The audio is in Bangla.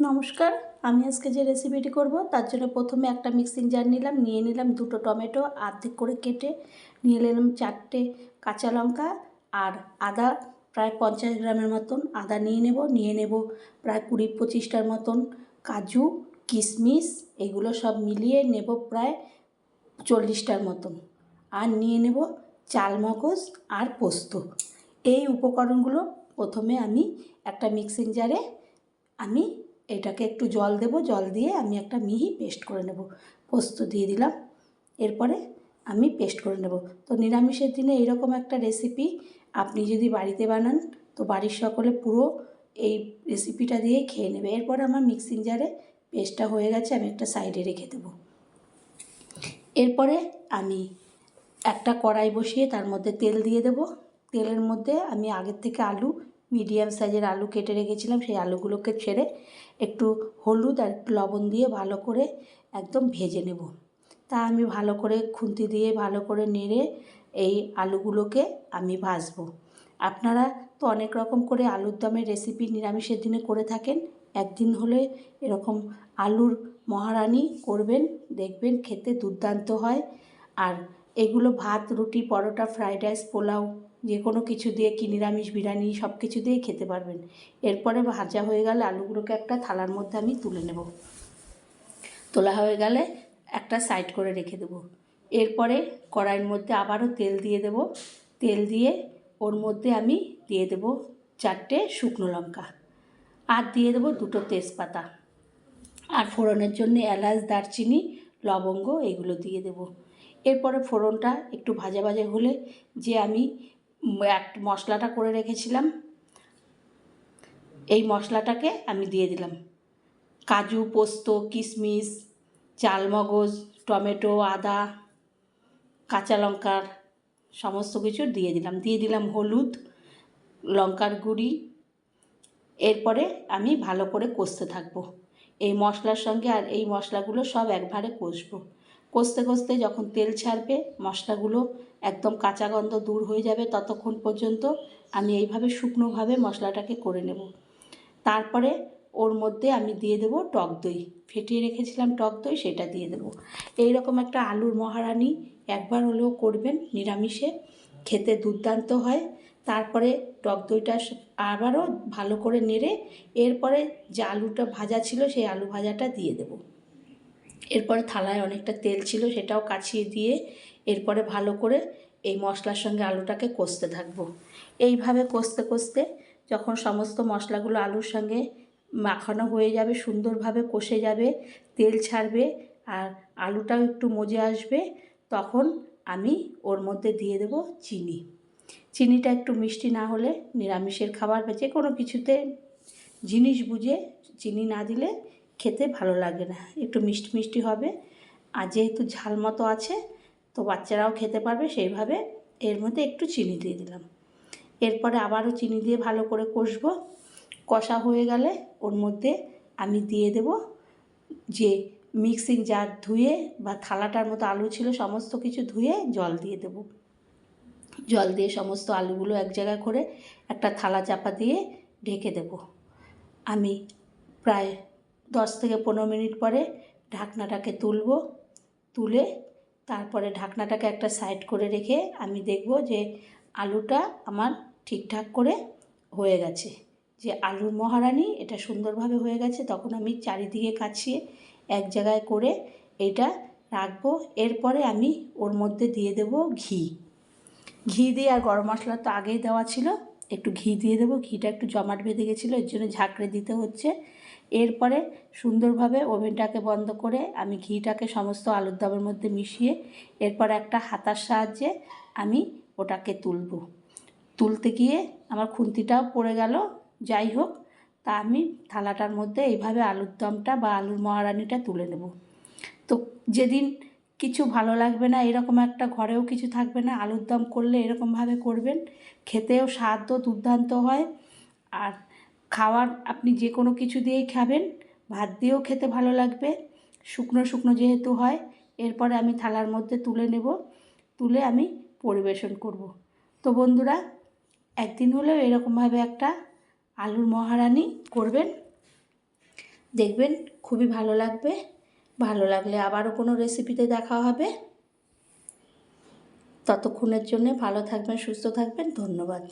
নমস্কার, আমি আজকে যে রেসিপিটি করব তার জন্য প্রথমে একটা মিক্সিং জার নিয়ে নিলাম দুটো টমেটো অর্ধেক করে কেটে, নিয়ে নিলাম 4টে কাঁচা লঙ্কা আর আদা প্রায় 50 গ্রামের মতন আদা নিয়ে নেব প্রায় 20-25টার মতন কাজু কিশমিশ, এগুলো সব মিলিয়ে নেব প্রায় 40টার মতন, আর নিয়ে নেব চালমগজ আর পোস্ত। এই উপকরণগুলো প্রথমে আমি একটা মিক্সিং জারে আমি এটাকে একটু জল দেব, জল দিয়ে আমি একটা মিহি পেস্ট করে নেব। পোস্ত দিয়ে দিলাম, এরপরে আমি পেস্ট করে নেব। তো নিরামিষের দিনে এরকম একটা রেসিপি আপনি যদি বাড়িতে বানান তো বাড়ির সকলে পুরো এই রেসিপিটা দিয়েই খেয়ে নেবে। এরপরে আমার মিক্সিং জারে পেস্টটা হয়ে গেছে, আমি একটা সাইডে রেখে দেব। এরপরে আমি একটা কড়াই বসিয়ে তার মধ্যে তেল দিয়ে দেব। তেলের মধ্যে আমি আগের থেকে আলু, মিডিয়াম সাইজের আলু কেটে রেখেছিলাম, সেই আলুগুলোকে ছেড়ে একটু হলুদ আর একটু লবণ দিয়ে ভালো করে একদম ভেজে নেব। তা আমি ভালো করে খুন্তি দিয়ে ভালো করে নেড়ে এই আলুগুলোকে আমি ভাজবো। আপনারা তো অনেক রকম করে আলুর দমের রেসিপি নিরামিষের দিনে করে থাকেন, একদিন হলে এরকম আলুর মহারানি করবেন, দেখবেন খেতে দুর্দান্ত হয়। আর এগুলো ভাত, রুটি, পরোটা, ফ্রাইড রাইস, পোলাও যে কোনো কিছু দিয়ে, কি নিরামিষ বিরিয়ানি সব কিছু দিয়েই খেতে পারবেন। এরপরে ভাজা হয়ে গেলে আলুগুলোকে একটা থালার মধ্যে আমি তুলে নেব। তোলা হয়ে গেলে একটা সাইড করে রেখে দেব। এরপরে কড়াইয়ের মধ্যে আবারও তেল দিয়ে দেব। তেল দিয়ে ওর মধ্যে আমি দিয়ে দেব 4টে শুকনো লঙ্কা, আর দিয়ে দেব 2টো তেজপাতা, আর ফোড়নের জন্য এলাচ, দারচিনি, লবঙ্গ এগুলো দিয়ে দেব। এরপরে ফোড়নটা একটু ভাজা ভাজা হলে যে আমি এক মশলাটা করে রেখেছিলাম, এই মশলাটাকে আমি দিয়ে দিলাম। কাজু, পোস্ত, কিশমিশ, চালমগজ, টমেটো, আদা, কাঁচা লঙ্কার সমস্ত কিছু দিয়ে দিলাম হলুদ, লঙ্কার গুঁড়ি। এরপরে আমি ভালো করে কষতে থাকবো এই মশলার সঙ্গে, আর এই মশলাগুলো সব একবারে কষবো। কষতে কষতে যখন তেল ছাড়বে, মশলাগুলো একদম কাঁচা গন্ধ দূর হয়ে যাবে, ততক্ষণ পর্যন্ত আমি এইভাবে শুকনোভাবে মশলাটাকে করে নেব। তারপরে ওর মধ্যে আমি দিয়ে দেব টক দই, ফেটিয়ে রেখেছিলাম টক দই, সেটা দিয়ে দেব। এইরকম একটা আলুর মহারানি একবার হলেও করবেন নিরামিষে, খেতে দুর্দান্ত হয়। তারপরে টক দইটা আবারও ভালো করে নেড়ে এরপরে যে আলুটা ভাজা ছিল সেই আলু ভাজাটা দিয়ে দেব। এরপরে থালায় অনেকটা তেল ছিল, সেটাও কাছিয়ে দিয়ে এরপরে ভালো করে এই মশলার সঙ্গে আলুটাকে কষতে থাকবো। এইভাবে কষতে কষতে যখন সমস্ত মশলাগুলো আলুর সঙ্গে মাখানো হয়ে যাবে, সুন্দরভাবে কষে যাবে, তেল ছাড়বে আর আলুটাও একটু মজে আসবে, তখন আমি ওর মধ্যে দিয়ে দেব চিনি। চিনিটা একটু মিষ্টি না হলে নিরামিষের খাবার বা যে কোনো কিছুতে জিনিস বুঝে চিনি না দিলে খেতে ভালো লাগে না, একটু মিষ্টি মিষ্টি হবে। আর যেহেতু ঝাল মতো আছে তো বাচ্চারাও খেতে পারবে, সেইভাবে এর মধ্যে একটু চিনি দিয়ে দিলাম। এরপরে আবারও চিনি দিয়ে ভালো করে কষবো। কষা হয়ে গেলে ওর মধ্যে আমি দিয়ে দেব যে মিক্সিং জার ধুয়ে বা থালাটার মতো আলু ছিল সমস্ত কিছু ধুয়ে জল দিয়ে দেব। জল দিয়ে সমস্ত আলুগুলো এক জায়গায় করে একটা থালা চাপা দিয়ে ঢেকে দেব। আমি প্রায় 10 থেকে 15 মিনিট পরে ঢাকনাটাকে তুলে তারপরে ঢাকনাটাকে একটা সাইড করে রেখে আমি দেখব যে আলুটা আমার ঠিকঠাক করে হয়ে গেছে, যে আলুর মহারানি এটা সুন্দরভাবে হয়ে গেছে। তখন আমি চারিদিকে কাছিয়ে এক জায়গায় করে এটা রাখবো। এরপরে আমি ওর মধ্যে দিয়ে দেব ঘি দিয়ে, আর গরম মশলা তো আগেই দেওয়া ছিল, একটু ঘি দিয়ে দেবো। ঘিটা একটু জমাট বেঁধে গেছিলো, এর জন্য ঝাঁকড়ে দিতে হচ্ছে। এরপরে সুন্দরভাবে ওভেনটাকে বন্ধ করে আমি ঘিটাকে সমস্ত আলুর দমের মধ্যে মিশিয়ে এরপর একটা হাতার সাহায্যে আমি ওটাকে তুলতে গিয়ে আমার খুন্তিটাও পড়ে গেল। যাই হোক, তা আমি থালাটার মধ্যে এইভাবে আলুর দমটা বা আলুর মহারানিটা তুলে নেব। তো যেদিন কিছু ভালো লাগবে না, এরকম একটা ঘরেও কিছু থাকবে না, আলুর দম করলে এরকমভাবে করবেন, খেতেও স্বাদও দুর্দান্ত হয়। আর খাওয়ার আপনি যে কোনো কিছু দিয়েই খাবেন, ভাত দিয়েও খেতে ভালো লাগবে, শুকনো শুকনো যেহেতু হয়। এরপরে আমি থালার মধ্যে তুলে নেব, তুলে আমি পরিবেশন করব। তো বন্ধুরা, একদিন হলেও এরকমভাবে একটা আলুর মহারানি করবেন, দেখবেন খুবই ভালো লাগবে। ভালো লাগলে আবারও কোনো রেসিপিতে দেখা হবে। ততক্ষণের জন্য ভালো থাকবেন, সুস্থ থাকবেন। ধন্যবাদ।